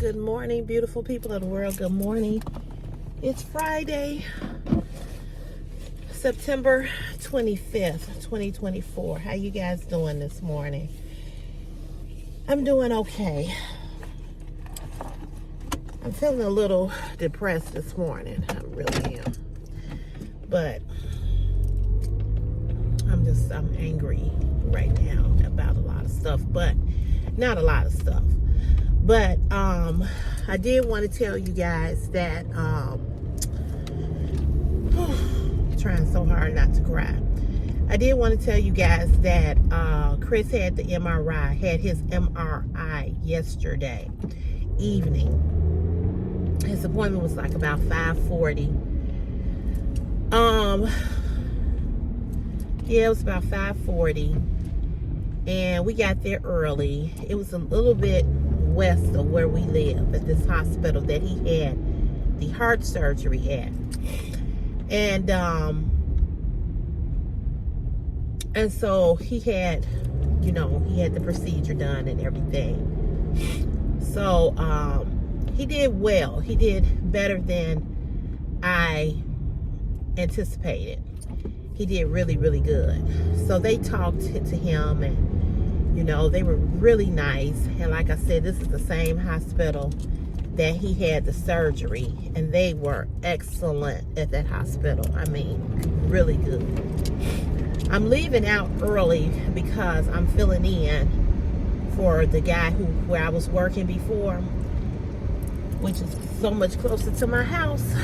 Good morning, beautiful people of the world. Good morning. It's Friday, September 25th, 2024. How you guys doing this morning? I'm doing okay. I'm feeling a little depressed this morning. I really am. But I'm angry right now about a lot of stuff, but not a lot of stuff. But I did want to tell you guys that trying so hard not to cry. I did want to tell you guys that Chris had his MRI yesterday evening. His appointment was like about 5:40. Yeah, it was about 5:40, and we got there early. It was a little bit west of where we live, at this hospital that he had the heart surgery at. And so he had the procedure done and everything. So he did well. He did better than I anticipated. He did really, really good. So they talked to him, and they were really nice. And like I said, this is the same hospital that he had the surgery, and they were excellent at that hospital. I mean, really good. I'm leaving out early because I'm filling in for the guy where I was working before, which is so much closer to my house.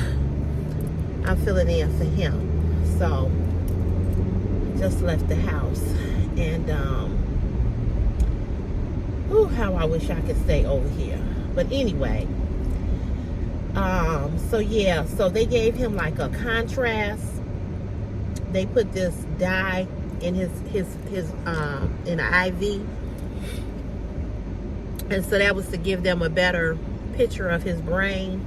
I'm filling in for him. So just left the house, and how I wish I could stay over here. But anyway, so they gave him like a contrast. They put this dye in his in an IV, and so that was to give them a better picture of his brain.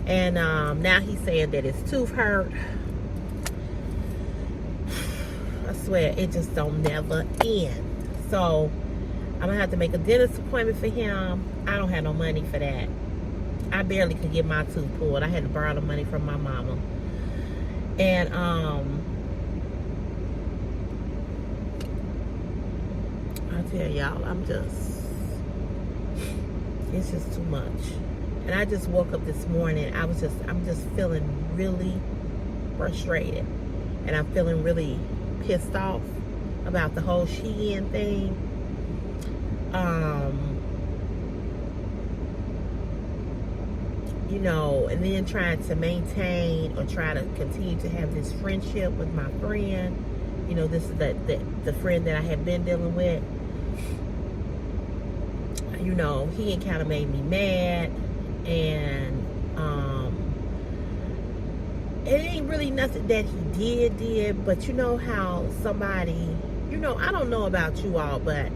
And now he's saying that his tooth hurt. I swear, it just don't never end. So I'm gonna have to make a dentist appointment for him. I don't have no money for that. I barely could get my tooth pulled. I had to borrow the money from my mama. And I tell y'all, it's just too much. And I just woke up this morning. I'm just feeling really frustrated, and I'm feeling really pissed off about the whole Shein thing. And then trying to maintain or try to continue to have this friendship with my friend. This is the friend that I have been dealing with. He kind of made me mad, and it ain't really nothing that he did, but how somebody, I don't know about you all, but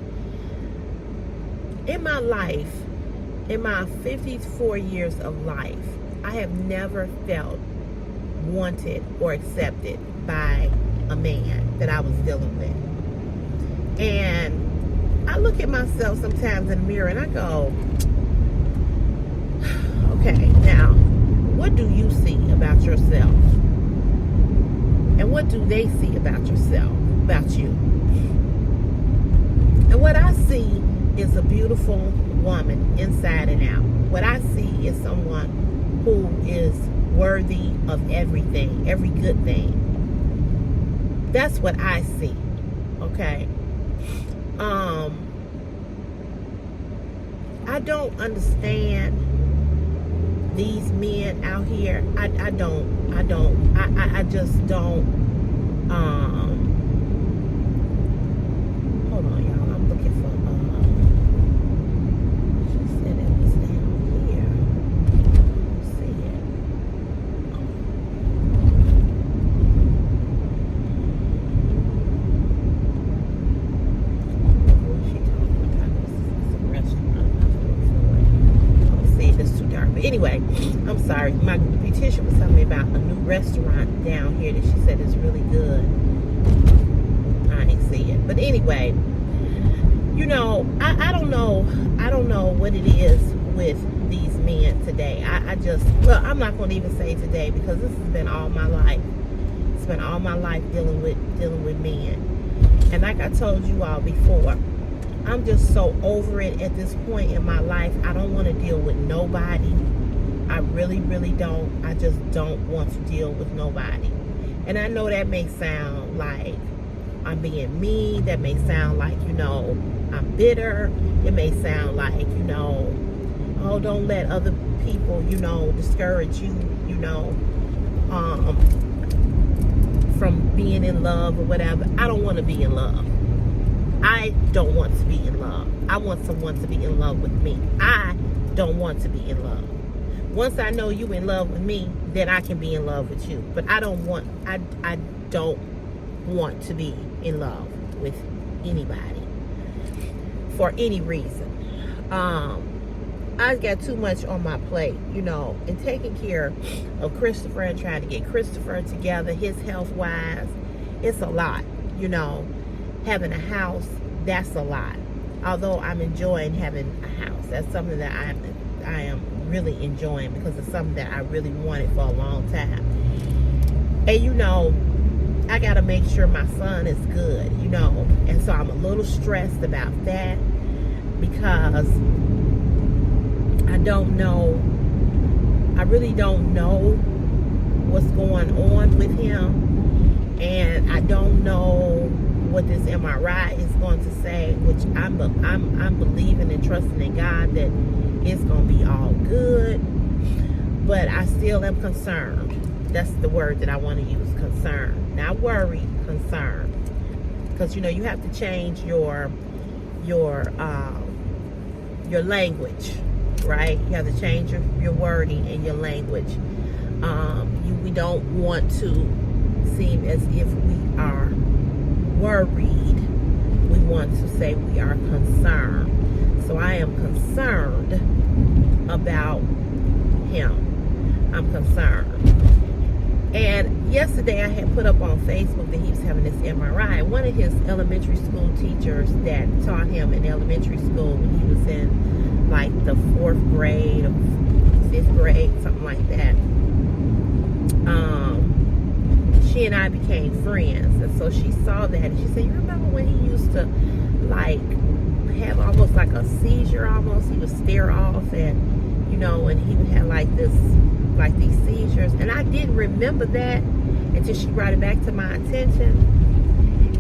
in my life, in my 54 years of life, I have never felt wanted or accepted by a man that I was dealing with. And I look at myself sometimes in the mirror and I go, okay, now, what do you see about yourself? And what do they see about you? And what I see is a beautiful woman inside and out. What I see is someone who is worthy of everything, every good thing. That's what I see. Okay. I don't understand these men out here. I just don't. Hold on, y'all. I'm looking for. She said it was down here. Let's see it. What was she talking about? This is a restaurant. Let's see if it's too dark. But anyway, I'm sorry. My beautician was telling me about a new restaurant down here that she said is really good. I ain't see it. But anyway, I don't know what it is with these men today. Well, I'm not going to even say today, because this has been all my life. It's been all my life dealing with men. And like I told you all before, I'm just so over it at this point in my life. I don't want to deal with nobody. I really, really don't. I just don't want to deal with nobody. And I know that may sound like I'm being mean. That may sound like, I'm bitter. It may sound like, oh, don't let other people, discourage you, from being in love or whatever. I don't want to be in love. I don't want to be in love. I want someone to be in love with me. I don't want to be in love. Once I know you in love with me, then I can be in love with you. But I don't want to be in love with anybody for any reason. I got too much on my plate, and taking care of Christopher and trying to get Christopher together, his health-wise, it's a lot, Having a house, that's a lot. Although I'm enjoying having a house. That's something that I am really enjoying, because it's something that I really wanted for a long time. And I got to make sure my son is good, and so I'm a little stressed about that, because I really don't know what's going on with him, and I don't know what this MRI is going to say, which I'm believing and trusting in God that it's going to be all good, but I still am concerned. That's the word that I want to use, concerned. Not worried, concerned. Because, you have to change your language, right? You have to change your wording and your language. We don't want to seem as if we are worried. We want to say we are concerned. So I am concerned about him. I'm concerned. And yesterday I had put up on Facebook that he was having this MRI. One of his elementary school teachers that taught him in elementary school when he was in like the 4th grade or 5th grade, something like that. She and I became friends, and so she saw that and she said, "You remember when he used to like have almost like a seizure almost? He would stare off, and and he would have like these seizures." And I didn't remember that until she brought it back to my attention.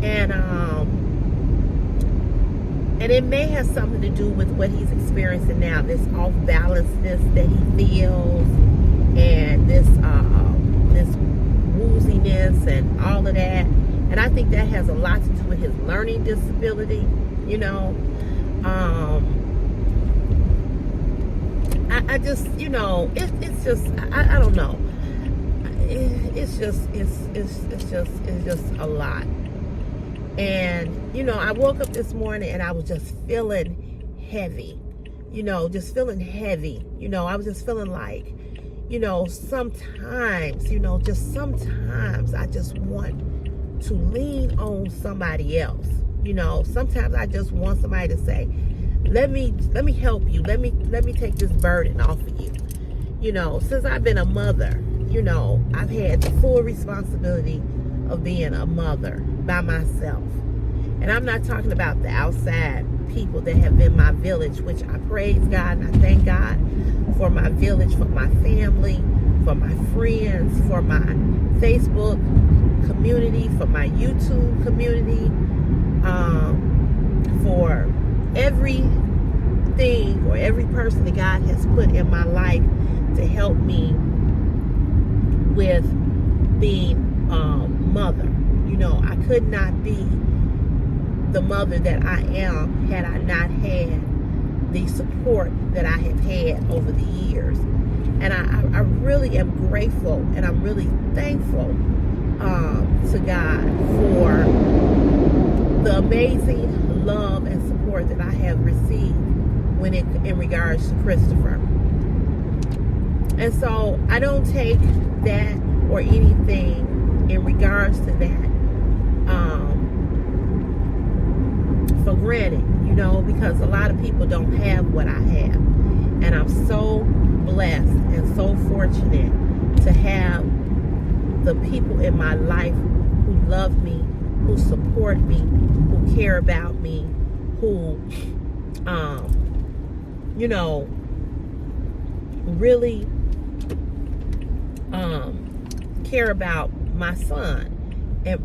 And it may have something to do with what he's experiencing now, this off-balanceness that he feels, and this wooziness and all of that. And I think that has a lot to do with his learning disability, I just, it's just, I don't know. It's just a lot. And, I woke up this morning and I was just feeling heavy, just feeling heavy. I was just feeling like, sometimes I just want to lean on somebody else. Sometimes I just want somebody to say, let me help you. Let me take this burden off of you. Since I've been a mother, I've had the full responsibility of being a mother by myself. And I'm not talking about the outside people that have been my village, which I praise God and I thank God for my village, for my family, for my friends, for my Facebook community, for my YouTube community, for everything or every person that God has put in my life to help me with being a mother. I could not be the mother that I am had I not had the support that I have had over the years. And I really am grateful and I'm really thankful to God for the amazing love and support that I have received in regards to Christopher. And so I don't take that or anything in regards to that for granted, because a lot of people don't have what I have. And I'm so blessed and so fortunate to have the people in my life who love me, who support me, who care about me, who, really care about my son. And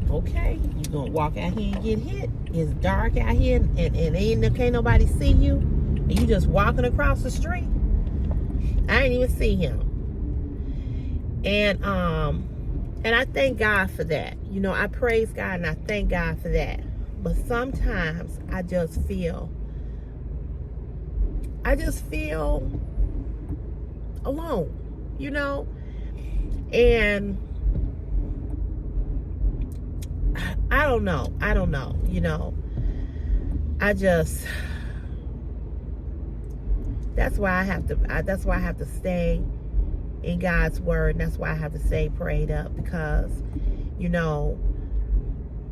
okay, you gonna walk out here and get hit. It's dark out here, and can't nobody see you, and you just walking across the street. I didn't even see him. And I thank God for that. I praise God and I thank God for that. But sometimes I just feel alone, and I don't know, that's why I have to stay in God's word, and that's why I have to stay prayed up, because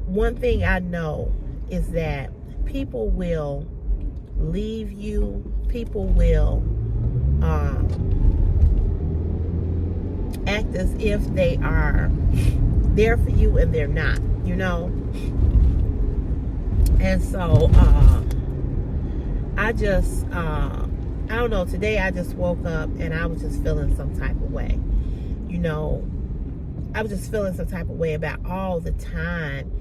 one thing I know is that people will leave you, people will act as if they are there for you and they're not, and so I don't know, today I just woke up and I was just feeling some type of way. I was just feeling some type of way about all the time,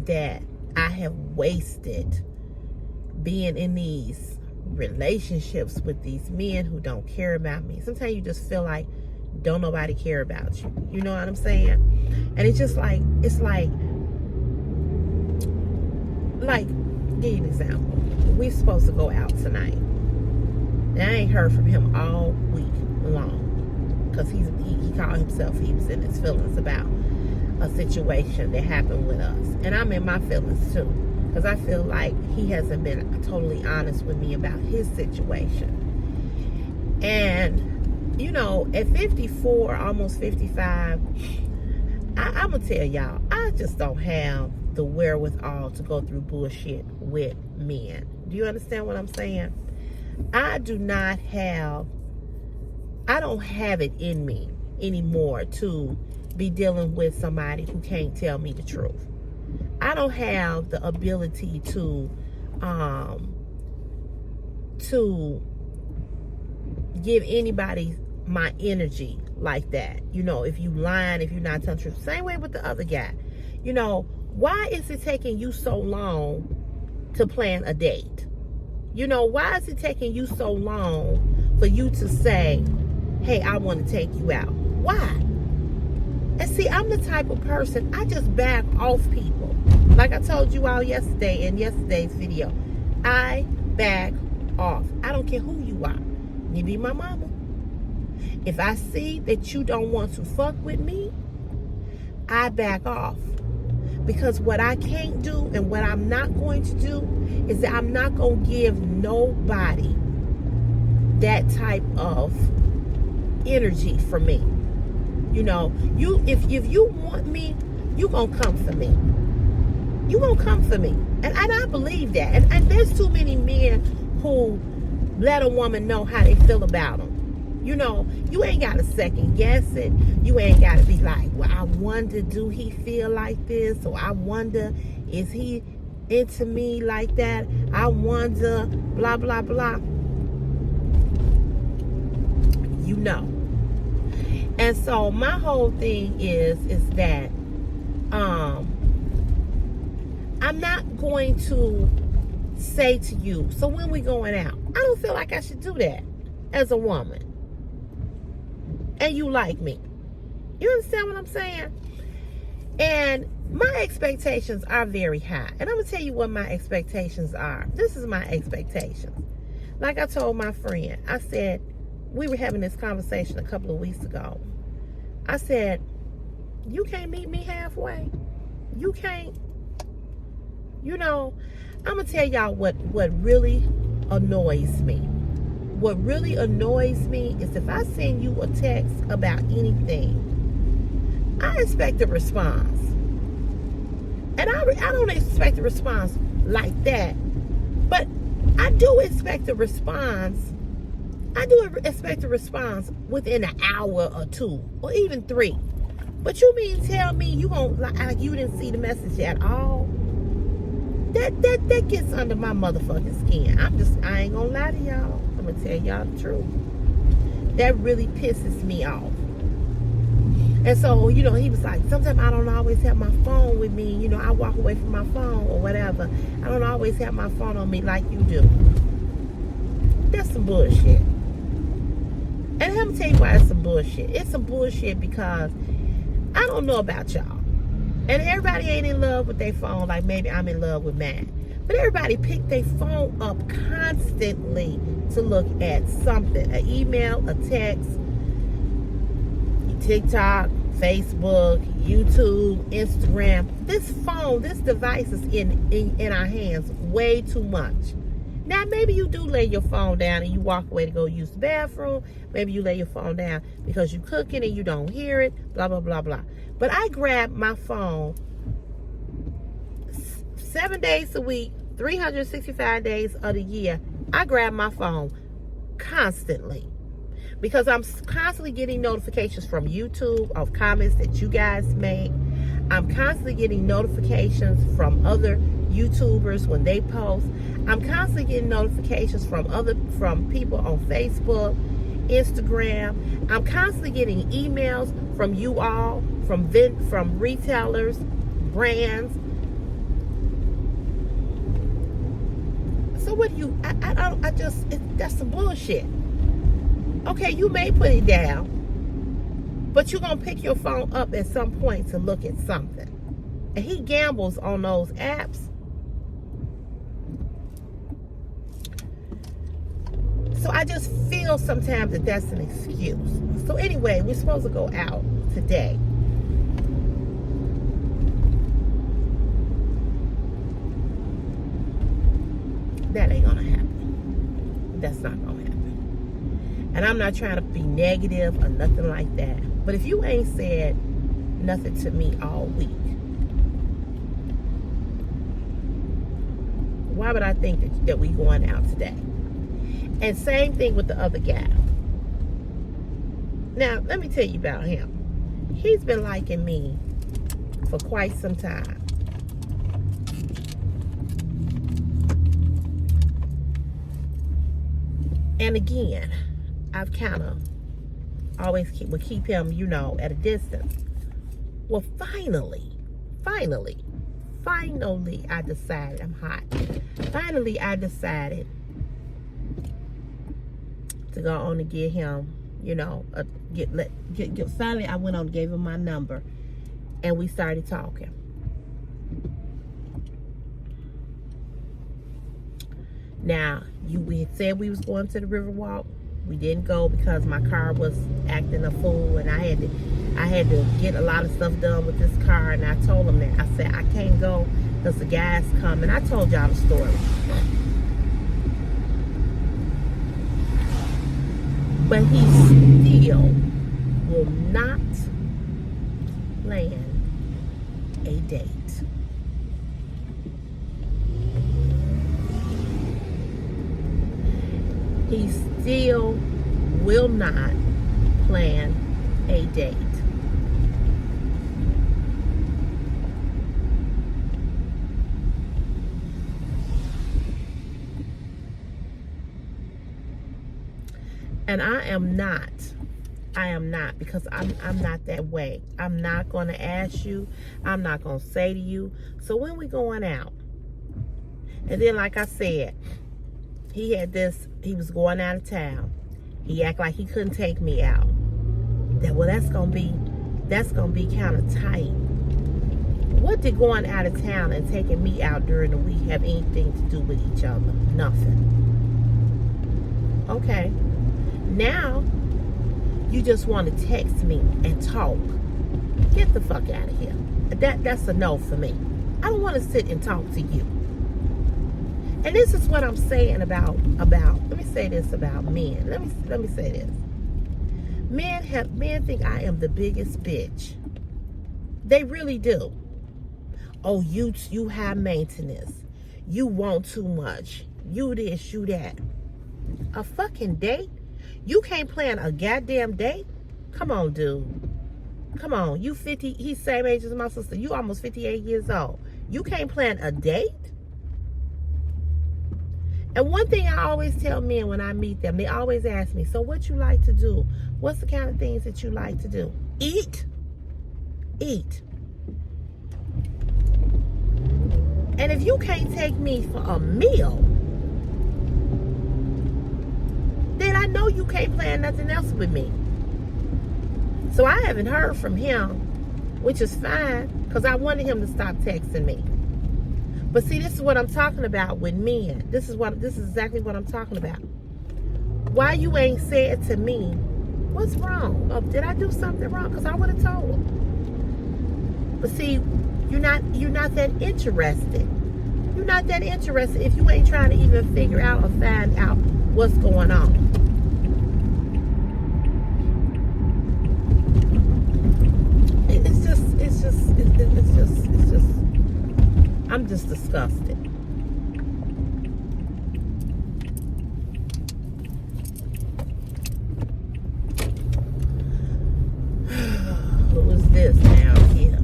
that I have wasted being in these relationships with these men who don't care about me. Sometimes you just feel like don't nobody care about you. You know what I'm saying? And it's just like, give you an example. We're supposed to go out tonight. And I ain't heard from him all week long, because he called himself, he was in his feelings about a situation that happened with us. And I'm in my feelings too, because I feel like he hasn't been totally honest with me about his situation. And at 54, almost 55, I'm gonna tell y'all, I just don't have the wherewithal to go through bullshit with men. Do you understand what I'm saying? I don't have it in me anymore to be dealing with somebody who can't tell me the truth. I don't have the ability to give anybody my energy like that. If you lying, if you're not telling the truth. Same way with the other guy. Why is it taking you so long to plan a date? Why is it taking you so long for you to say, hey, I want to take you out? Why? And see, I'm the type of person, I just back off people. Like I told you all yesterday in yesterday's video, I back off. I don't care who you are. You be my mama. If I see that you don't want to fuck with me, I back off. Because what I can't do and what I'm not going to do is that I'm not going to give nobody that type of energy for me. If you want me, you going to come for me. You going to come for me. And I believe that. And there's too many men who let a woman know how they feel about them. You ain't got to second guess it. You ain't got to be like, well, I wonder, do he feel like this? Or I wonder, is he into me like that? I wonder, blah, blah, blah. And so my whole thing is that I'm not going to say to you, so when we going out, I don't feel like I should do that as a woman. And you like me. You understand what I'm saying? And my expectations are very high. And I'm going to tell you what my expectations are. This is my expectations. Like I told my friend, I said, we were having this conversation a couple of weeks ago. I said, you can't meet me halfway. You can't. I'm going to tell y'all what really annoys me. What really annoys me is if I send you a text about anything, I expect a response. And I don't expect a response like that. But I do expect a response. I do expect a response within an hour or two, or even 3. But you mean tell me you won't, like you didn't see the message at all? That gets under my motherfucking skin. I ain't gonna lie to y'all. I'm gonna tell y'all the truth. That really pisses me off. And so, he was like, sometimes I don't always have my phone with me. I walk away from my phone or whatever. I don't always have my phone on me like you do. That's some bullshit. And I'm gonna tell you why it's some bullshit. It's some bullshit because I don't know about y'all. And everybody ain't in love with their phone like maybe I'm in love with mine. But everybody pick their phone up constantly to look at something. An email, a text, TikTok, Facebook, YouTube, Instagram. This phone, this device is in our hands way too much. Now, maybe you do lay your phone down and you walk away to go use the bathroom. Maybe you lay your phone down because you're cooking and you don't hear it, blah, blah, blah, blah. But I grab my phone 7 days a week, 365 days of the year. I grab my phone constantly because I'm constantly getting notifications from YouTube of comments that you guys make. I'm constantly getting notifications from other YouTubers when they post. I'm constantly getting notifications from people on Facebook, Instagram. I'm constantly getting emails from you all, from retailers, brands. So what do you? That's some bullshit. Okay, you may put it down, but you're gonna pick your phone up at some point to look at something. And he gambles on those apps. So I just feel sometimes that that's an excuse. So anyway, we're supposed to go out today. That ain't gonna happen. That's not gonna happen. And I'm not trying to be negative or nothing like that. But if you ain't said nothing to me all week, why would I think that we going out today? And same thing with the other guy. Now, let me tell you about him. He's been liking me for quite some time. And again, I've kind of always keep him, at a distance. Well, finally, I decided, I'm hot. Finally, I decided to go on and get him, finally I went on and gave him my number and we started talking. Now, we had said we was going to the Riverwalk. We didn't go because my car was acting a fool and I had to get a lot of stuff done with this car, and I told him that. I said, I can't go because the guy's coming. I told y'all the story. But he still will not plan a date. He still will not plan a date. And I am not, because I'm not that way. I'm not going to ask you. I'm not going to say to you, so when we going out? And then, like I said, he was going out of town. He act like he couldn't take me out. That's gonna be kind of tight. What did going out of town and taking me out during the week have anything to do with each other? Nothing. Okay. Now, you just want to text me and talk. Get the fuck out of here. That's a no for me. I don't want to sit and talk to you. And this is what I'm saying about let me say this about men. Let me say this. Men think I am the biggest bitch. They really do. Oh, you high maintenance. You want too much. You this, you that. A fucking date? You can't plan a goddamn date? Come on, dude. Come on. You 50, he's same age as my sister. You almost 58 years old. You can't plan a date? And one thing I always tell men when I meet them, they always ask me, so what you like to do? What's the kind of things that you like to do? Eat. Eat. And if you can't take me for a meal, then I know you can't plan nothing else with me. So I haven't heard from him, which is fine, because I wanted him to stop texting me. But see, this is what I'm talking about with men. This is exactly what I'm talking about. Why you ain't said to me, what's wrong? Oh, did I do something wrong? Because I would have told him. But see, you're not that interested. You're not that interested if you ain't trying to even figure out or find out what's going on. It's just, I'm just disgusted. Who is this now here?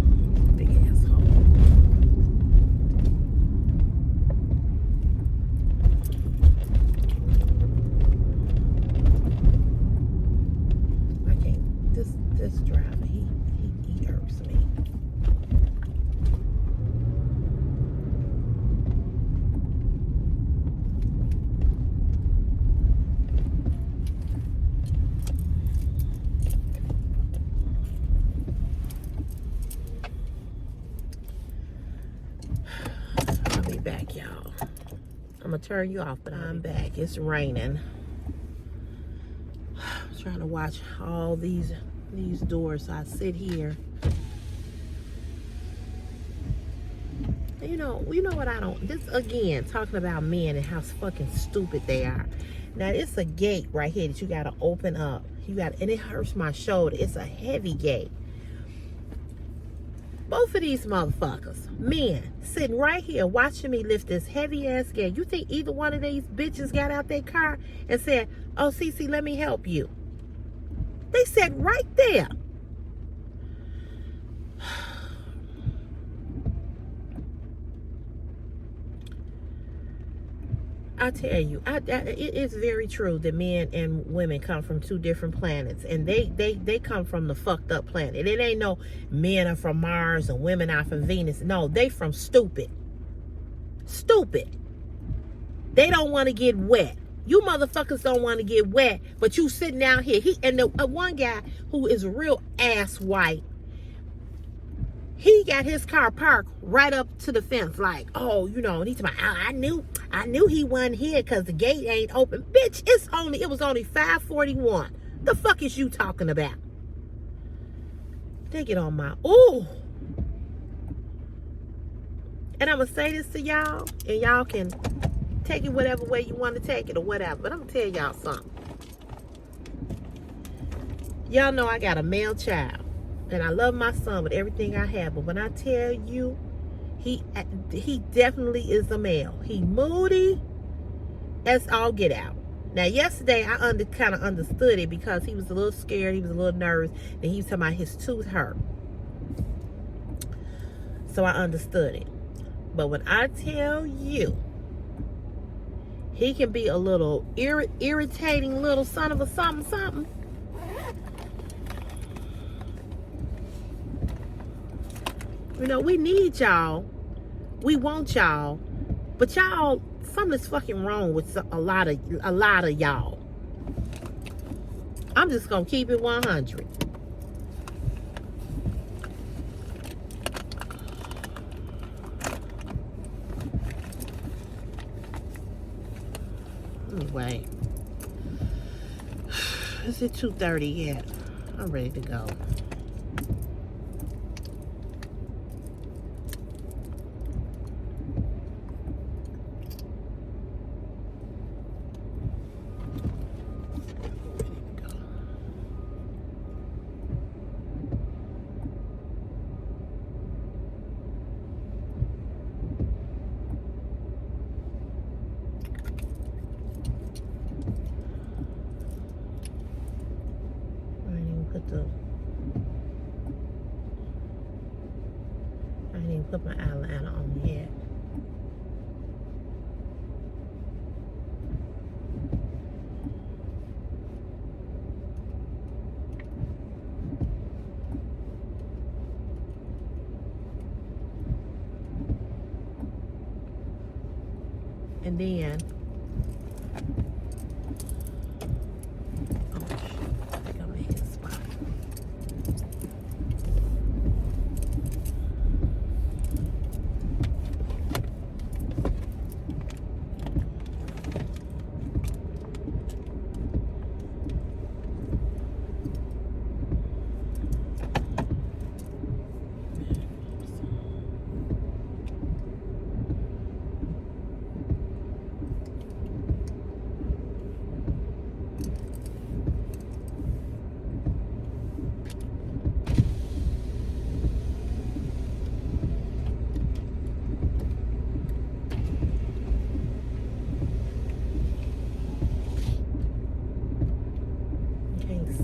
Big asshole. I can't, this driver, he irks me. Back, y'all. I'm gonna turn you off, but I'm back. It's raining. I'm trying to watch all these doors. So I sit here. You know what I don't. This again, talking about men and how fucking stupid they are. Now it's a gate right here that you gotta open up. And it hurts my shoulder. It's a heavy gate. Both of these motherfuckers, men, sitting right here watching me lift this heavy ass gate. You think either one of these bitches got out their car and said, oh, Cece, let me help you? They sat right there. I tell you, it is very true that men and women come from two different planets, and they come from the fucked up planet. It ain't no men are from Mars and women are from Venus. No, they from stupid. Stupid. They don't want to get wet. You motherfuckers don't want to get wet, but you sitting out here. The one guy who is real ass white, he got his car parked right up to the fence, like, oh, and he's like, I knew he wasn't here because the gate ain't open. Bitch, it was only 5:41. The fuck is you talking about? They get on my, ooh. And I'm gonna say this to y'all, and y'all can take it whatever way you want to take it or whatever. But I'm gonna tell y'all something. Y'all know I got a male child. And I love my son with everything I have. But when I tell you, he definitely is a male. He moody as all get out. Now, yesterday, I kind of understood it because he was a little scared. He was a little nervous. And he was talking about his tooth hurt. So I understood it. But when I tell you, he can be a little irritating little son of a something. We need y'all. We want y'all. But y'all, something's fucking wrong with a lot of y'all. I'm just gonna keep it 100. Anyway, is it 2:30 yet? I'm ready to go. put the. I didn't even put my eyeliner on yet. And then, oh shoot, I think I made a spot.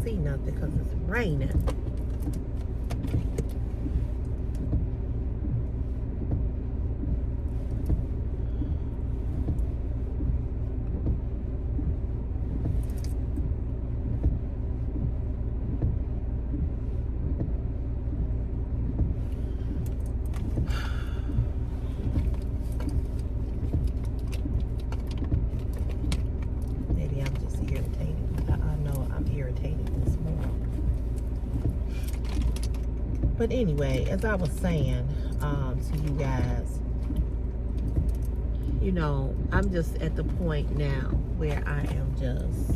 See nothing because it's raining. Maybe I'm just irritated. I know I'm irritated this morning. But anyway, as I was saying to you guys, you know, I'm just at the point now where I am just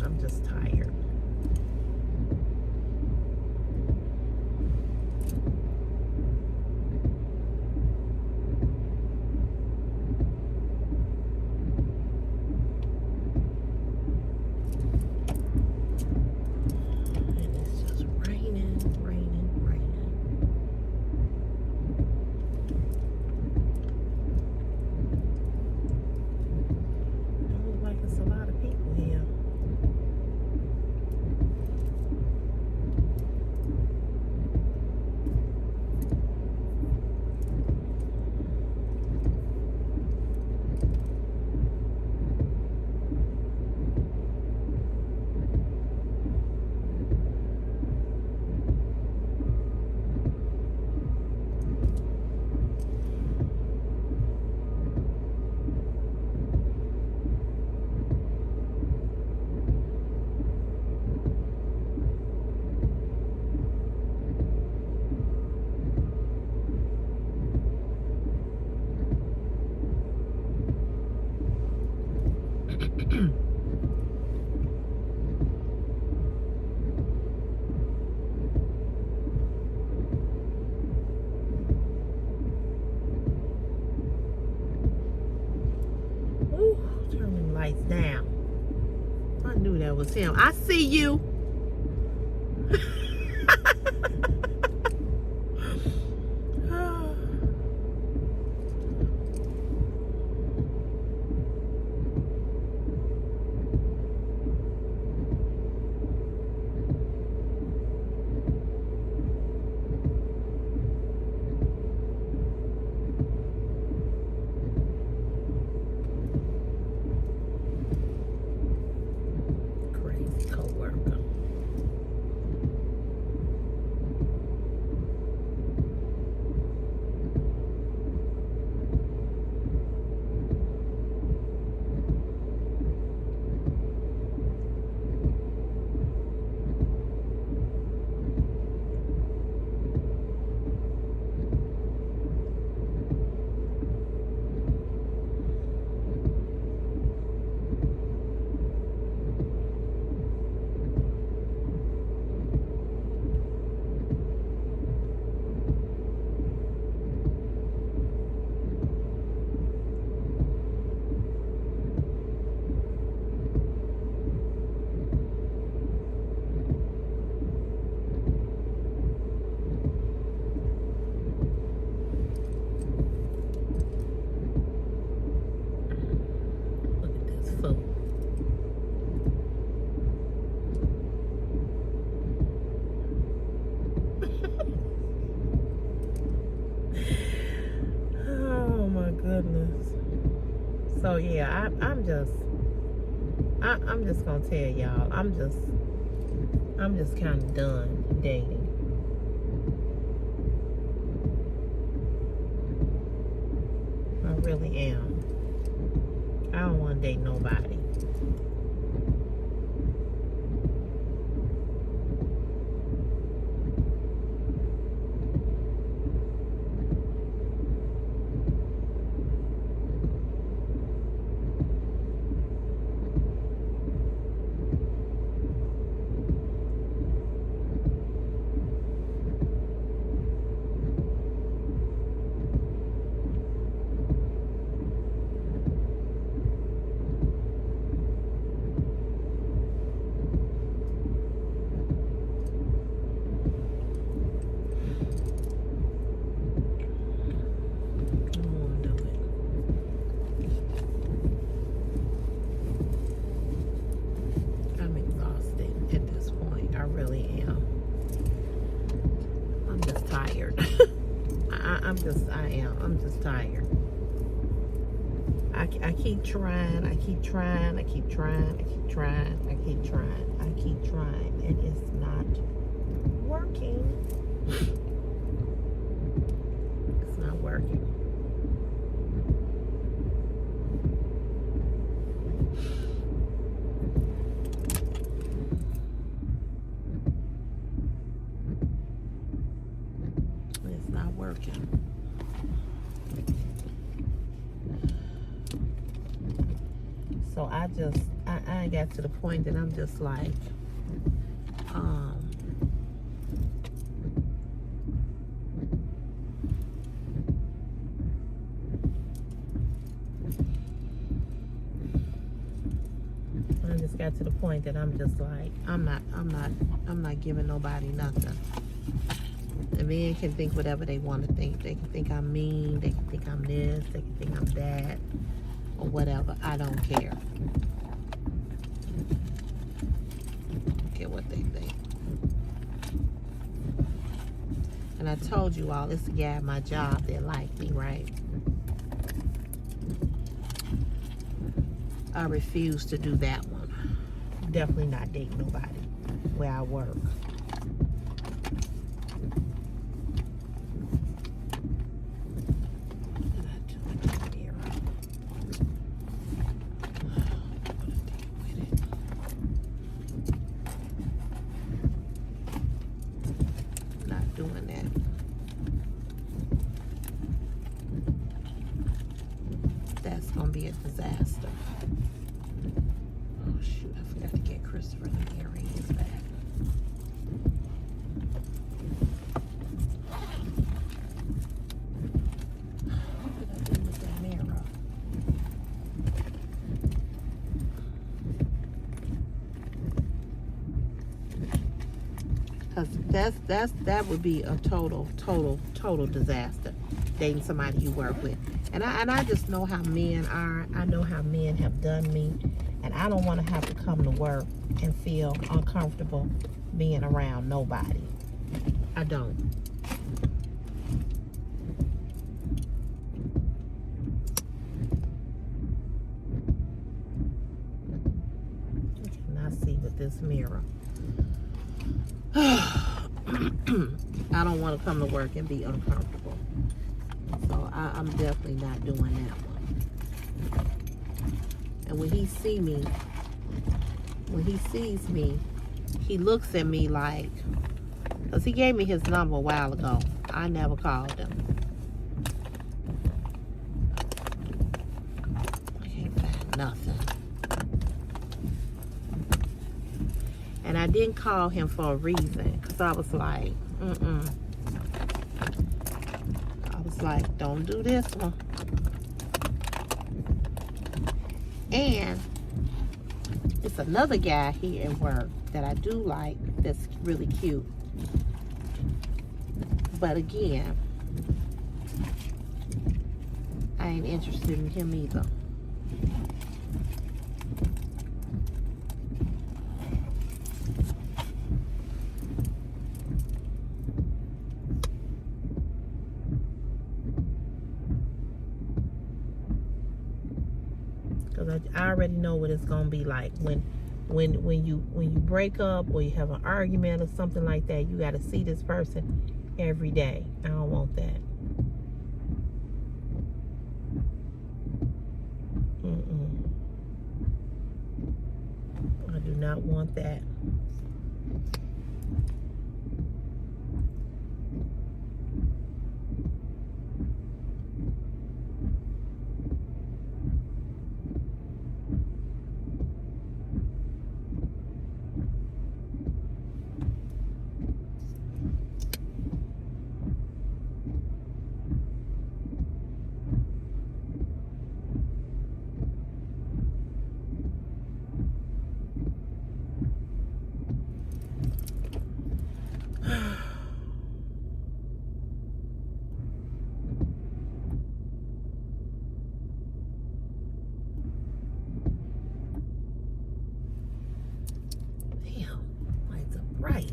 I'm just tired. Turn them lights down. I knew that was him. I see you. Crazy coworker. So yeah, I'm just gonna tell y'all, I'm just kind of done dating. I really am. I don't want to date nobody. I'm just tired. I keep trying, I keep trying, I keep trying, I keep trying, I keep trying, I keep trying, and it's not working. It's not working. It's not working. So I got to the point that I'm just like, I just got to the point that I'm just like, I'm not giving nobody nothing. The men can think whatever they want to think. They can think I'm mean, they can think I'm this, they can think I'm that, or whatever. I don't care. I don't care what they think. And I told you all, it's a guy at my job that liked me, right? I refuse to do that one. Definitely not dating nobody where I work. Doing that. That's gonna be a disaster. Oh shoot, I forgot to get Christopher the earrings back. What did I do with that mirror? Because that would be a total disaster, dating somebody you work with. And I just know how men are. I know how men have done me, and I don't want to have to come to work and feel uncomfortable being around nobody. I don't. I see with this mirror. I don't want to come to work and be uncomfortable. So I'm definitely not doing that one. And when he sees me, he looks at me like, because he gave me his number a while ago. I never called him. I can't find nothing. And I didn't call him for a reason, because I was like, I was like, don't do this one. And it's another guy here at work that I do like that's really cute. But again, I ain't interested in him either. because I already know what it's gonna be like when you break up or you have an argument or something like that. You got to see this person every day. I don't want that. I do not want that. Damn, lights up bright.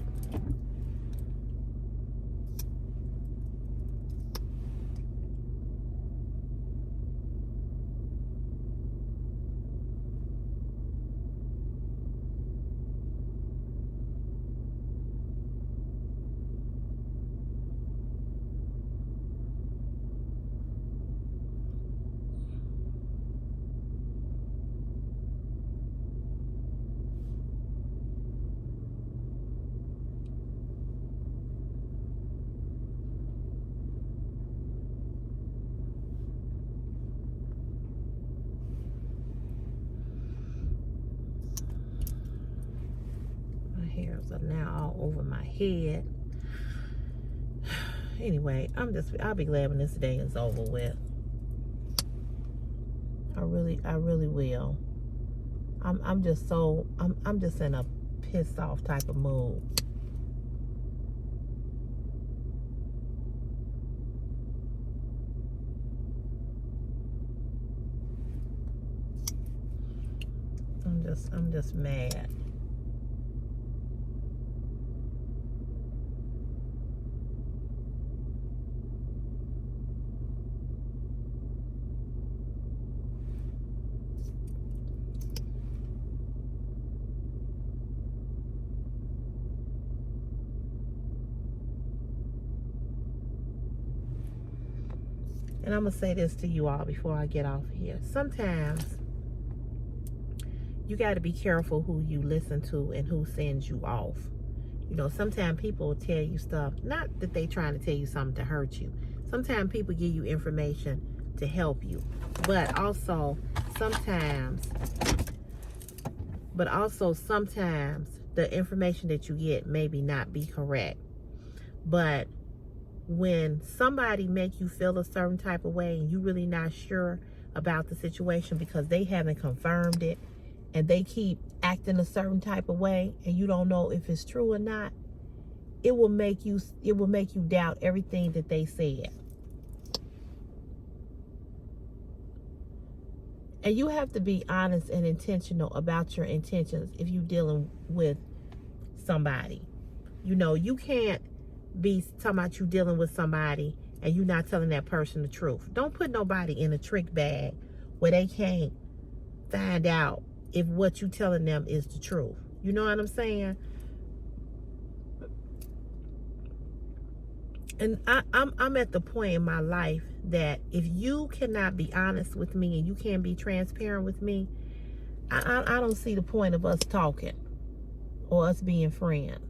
Hairs are now all over my head. Anyway, I'll be glad when this day is over with. I really will. I'm just in a pissed off type of mood. I'm just mad. And I'm going to say this to you all before I get off here. Sometimes you got to be careful who you listen to and who sends you off. You know, sometimes people will tell you stuff, not that they trying to tell you something to hurt you. Sometimes people give you information to help you. But also sometimes the information that you get maybe not be correct. But when somebody make you feel a certain type of way and you really not sure about the situation because they haven't confirmed it and they keep acting a certain type of way and you don't know if it's true or not, it will make you doubt everything that they said. And you have to be honest and intentional about your intentions if you're dealing with somebody. You know, you can't be talking about you dealing with somebody and you not telling that person the truth. Don't put nobody in a trick bag where they can't find out if what you telling them is the truth. You know what I'm saying? And I'm at the point in my life that if you cannot be honest with me and you can't be transparent with me, I don't see the point of us talking or us being friends.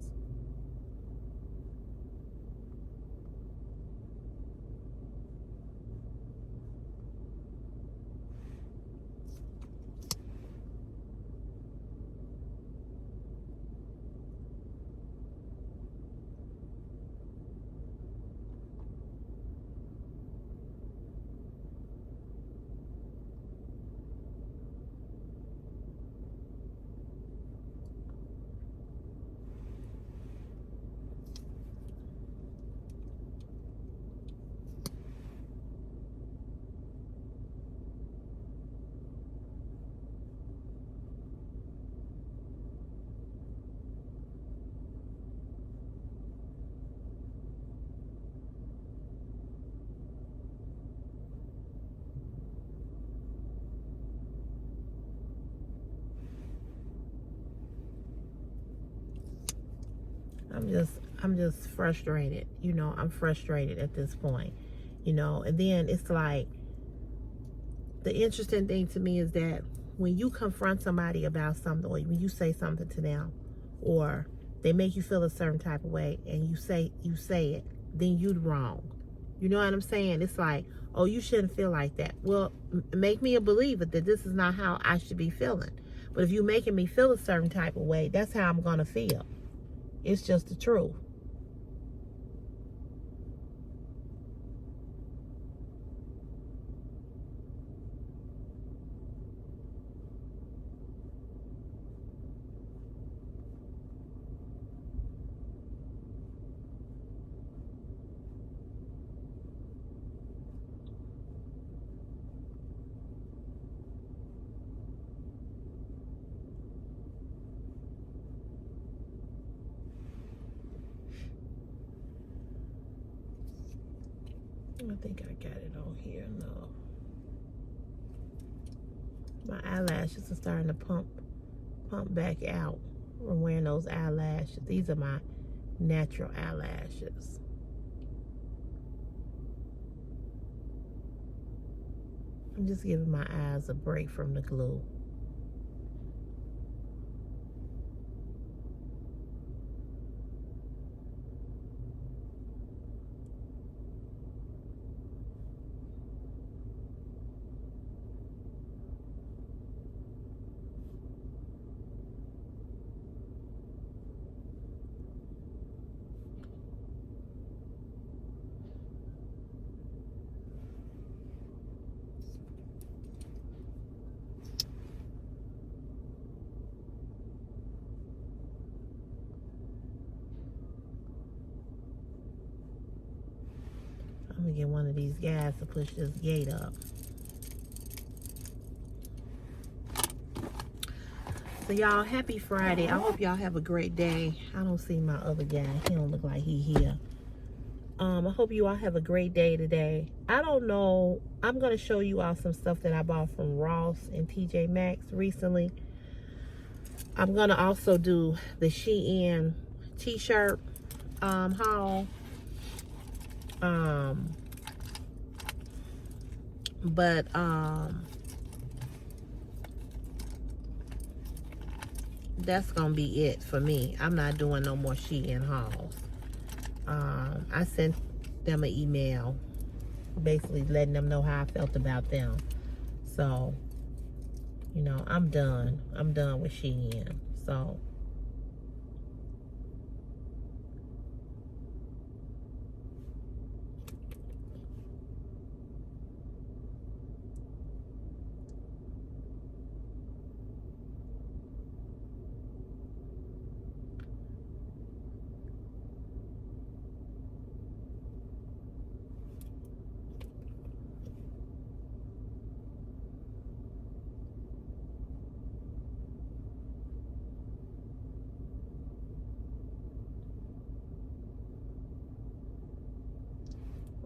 I'm just frustrated. You know, I'm frustrated at this point. You know, and then it's like, the interesting thing to me is that when you confront somebody about something, or when you say something to them, or they make you feel a certain type of way, and you say it, then you're wrong. You know what I'm saying? It's like, oh, you shouldn't feel like that. Well, make me a believer that this is not how I should be feeling. But if you're making me feel a certain type of way, that's how I'm gonna feel. It's just the truth. I think I got it on here. No. My eyelashes are starting to pump back out from wearing those eyelashes. These are my natural eyelashes. I'm just giving my eyes a break from the glue. I'm gonna get one of these guys to push this gate up. So y'all, happy Friday. I hope y'all have a great day. I don't see my other guy. He don't look like he here. I hope you all have a great day today. I don't know. I'm gonna show you all some stuff that I bought from Ross and TJ Maxx recently. I'm gonna also do the Shein t-shirt haul. But that's gonna be it for me. I'm not doing no more Shein hauls. I sent them an email basically letting them know how I felt about them. So, you know, I'm done with Shein. So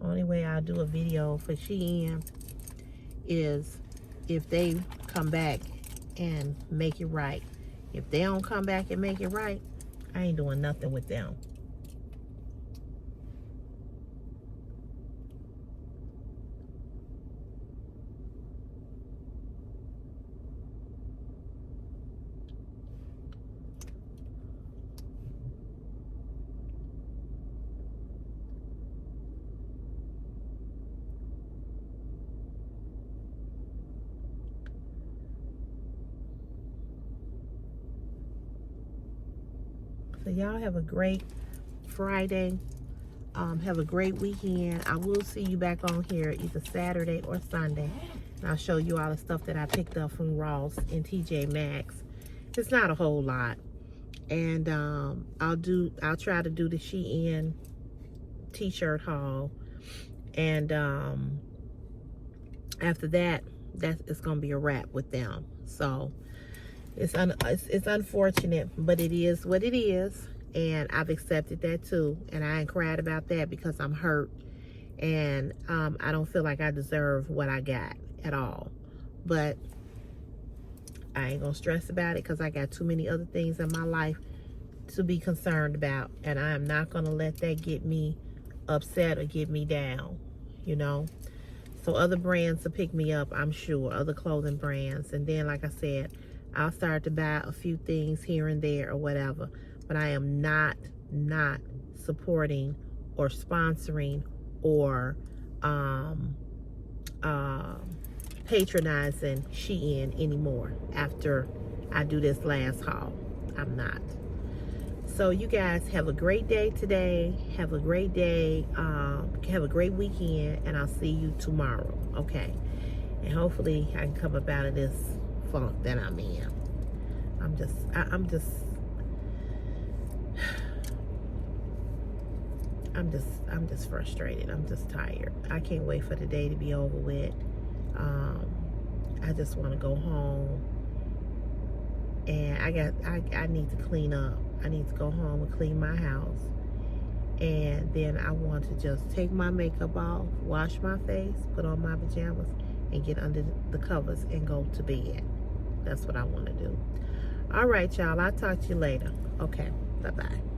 only way I'll do a video for Shein is if they come back and make it right. If they don't come back and make it right, I ain't doing nothing with them. So y'all have a great Friday. Have a great weekend. I will see you back on here either Saturday or Sunday. And I'll show you all the stuff that I picked up from Ross and TJ Maxx. It's not a whole lot. And I'll try to do the Shein t-shirt haul. And after that, it's gonna be a wrap with them. So it's unfortunate, but it is what it is, and I've accepted that too. And I ain't cried about that because I'm hurt, and I don't feel like I deserve what I got at all. But I ain't gonna stress about it because I got too many other things in my life to be concerned about, and I am not going to let that get me upset or get me down, you know. So other brands will pick me up, I'm sure, other clothing brands. And then, like I said, I'll start to buy a few things here and there or whatever. But I am not supporting or sponsoring or patronizing Shein anymore after I do this last haul. I'm not. So you guys have a great day today. Have a great day. Have a great weekend, and I'll see you tomorrow. Okay. And hopefully I can come up out of this funk that I'm in. I'm just frustrated. I'm just tired. I can't wait for the day to be over with. I just want to go home, and I need to clean up. I need to go home and clean my house, and then I want to just take my makeup off, wash my face, put on my pajamas, and get under the covers and go to bed. That's what I want to do. All right, y'all. I'll talk to you later. Okay. Bye-bye.